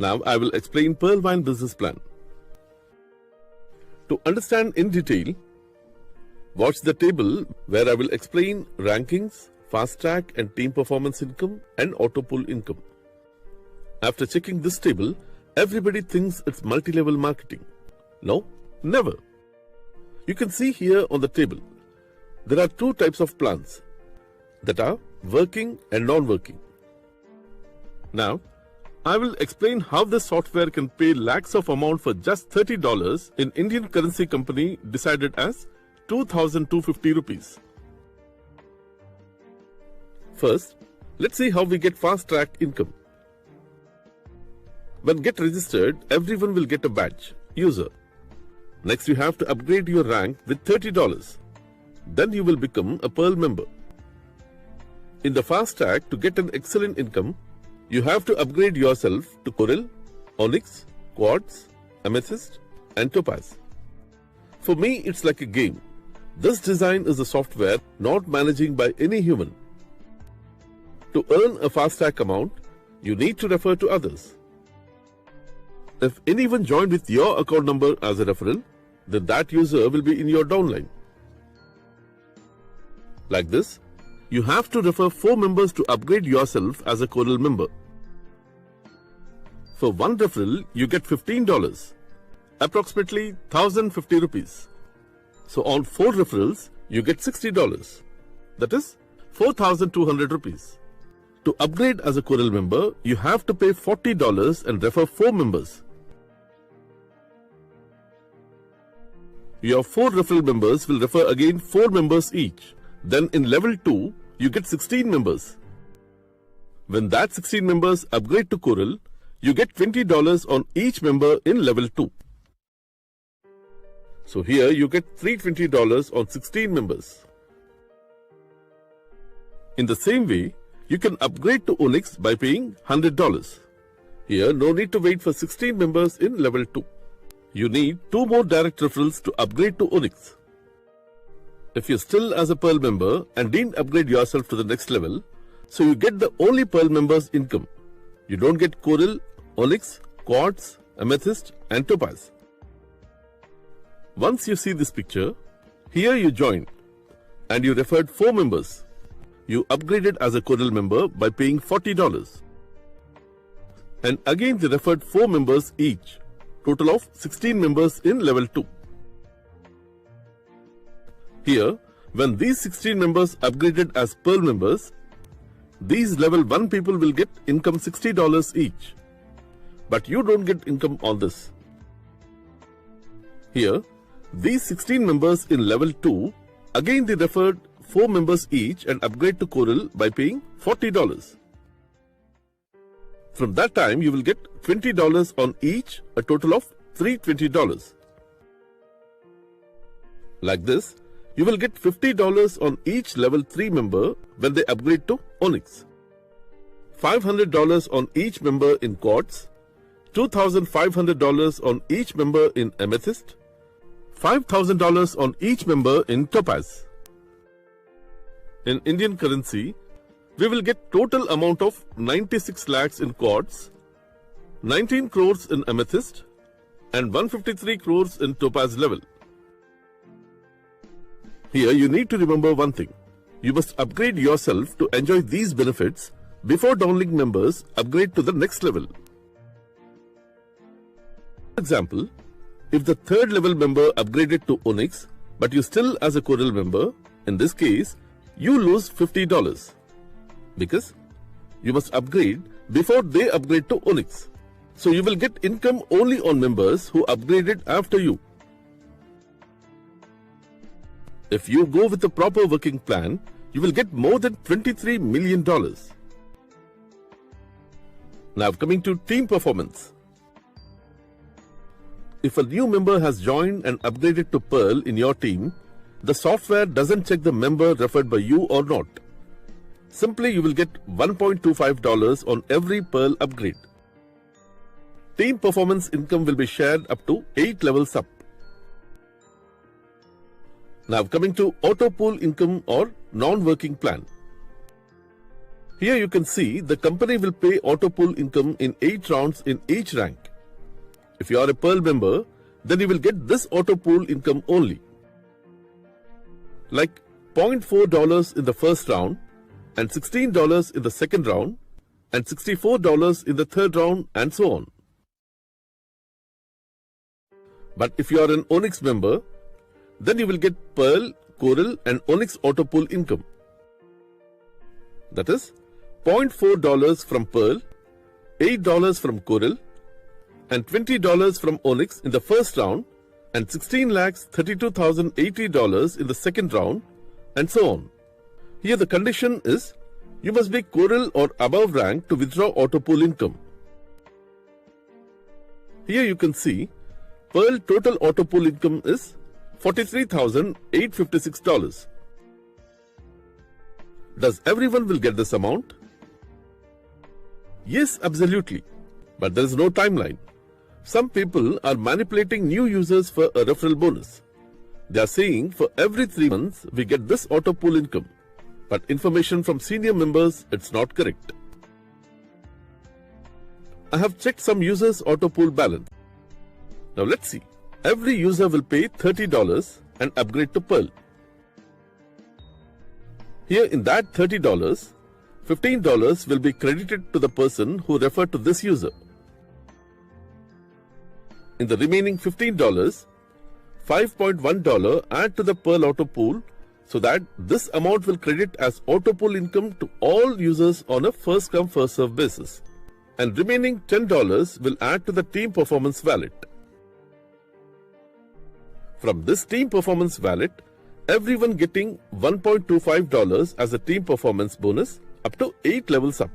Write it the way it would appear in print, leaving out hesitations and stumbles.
Now I will explain Pearlvine business plan. To understand in detail, watch the table where I will explain rankings, fast track and team performance income and auto pull income. After checking this table, everybody thinks it's multi-level marketing. No, never. You can see here on the table, there are two types of plans that are working and non-working. Now, I will explain how this software can pay lakhs of amount for just $30 in Indian currency company decided as 2,250 rupees. First, let's see how we get fast track income. When get registered, everyone will get a badge, user. Next, you have to upgrade your rank with $30. Then you will become a Pearl member. In the fast track, to get an excellent income, you have to upgrade yourself to Coral, Onyx, Quartz, Amethyst and Topaz. For me, it's like a game. This design is a software not managing by any human. To earn a fast track amount, you need to refer to others. If anyone joined with your account number as a referral, then that user will be in your downline. Like this, you have to refer 4 members to upgrade yourself as a Coral member. For one referral, you get $15, approximately 1,050 rupees. So on 4 referrals, you get $60. That is 4,200 rupees. To upgrade as a Coral member, you have to pay $40 and refer 4 members. Your 4 referral members will refer again 4 members each. Then in level 2, you get 16 members. When that 16 members upgrade to Coral, you get $20 on each member in level 2. So here you get $320 on 16 members. In the same way, you can upgrade to Onyx by paying $100. Here, no need to wait for 16 members in level 2. You need 2 more direct referrals to upgrade to Onyx. If you're still as a Pearl member and didn't upgrade yourself to the next level, so you get the only Pearl members income. You don't get Coral, Onyx, Quartz, Amethyst and Topaz. Once you see this picture, here you joined and you referred 4 members. You upgraded as a Coral member by paying $40. And again they referred 4 members each, total of 16 members in level 2. Here, when these 16 members upgraded as Pearl members, these level 1 people will get income $60 each. But you don't get income on this. Here, these 16 members in level 2, again they referred 4 members each and upgrade to Coral by paying $40. From that time, you will get $20 on each, a total of $320. Like this, you will get $50 on each level 3 member when they upgrade to Onyx, $500 on each member in Quartz, $2,500 on each member in Amethyst, $5,000 on each member in Topaz. In Indian currency, we will get total amount of 96 lakhs in Quartz, 19 crores in Amethyst and 153 crores in Topaz level. Here you need to remember one thing. You must upgrade yourself to enjoy these benefits before downlink members upgrade to the next level. For example, if the 3rd level member upgraded to Onyx, but you still as a Coral member, in this case, you lose $50 because you must upgrade before they upgrade to Onyx. So you will get income only on members who upgraded after you. If you go with a proper working plan, you will get more than $23 million. Now coming to team performance. If a new member has joined and upgraded to Pearl in your team, the software doesn't check the member referred by you or not. Simply you will get $1.25 on every Pearl upgrade. Team performance income will be shared up to 8 levels up. Now coming to auto pool income or non-working plan. Here you can see the company will pay auto pool income in 8 rounds in each rank. If you are a Pearl member, then you will get this auto pool income only. Like $0.4 in the first round, and $16 in the second round, and $64 in the third round, and so on. But if you are an Onyx member, then you will get Pearl, Coral and Onyx auto pool income. That is $0.4 from Pearl, $8 from Coral and $20 from Onyx in the first round and $16,32,080 in the second round, and so on. Here the condition is you must be Coral or above rank to withdraw auto pool income. Here you can see Pearl total auto pool income is $43,856. Does everyone will get this amount? Yes, absolutely. But there is no timeline. Some people are manipulating new users for a referral bonus. They are saying for every 3 months we get this auto pool income. But information from senior members, it's not correct. I have checked some users' auto pool balance. Now let's see. Every user will pay $30 and upgrade to Pearl. Here in that $30, $15 will be credited to the person who referred to this user. In the remaining $15, $5.1 add to the Pearl auto pool so that this amount will credit as auto pool income to all users on a first come first serve basis. And remaining $10 will add to the team performance wallet. From this team performance wallet, everyone getting $1.25 as a team performance bonus up to 8 levels up.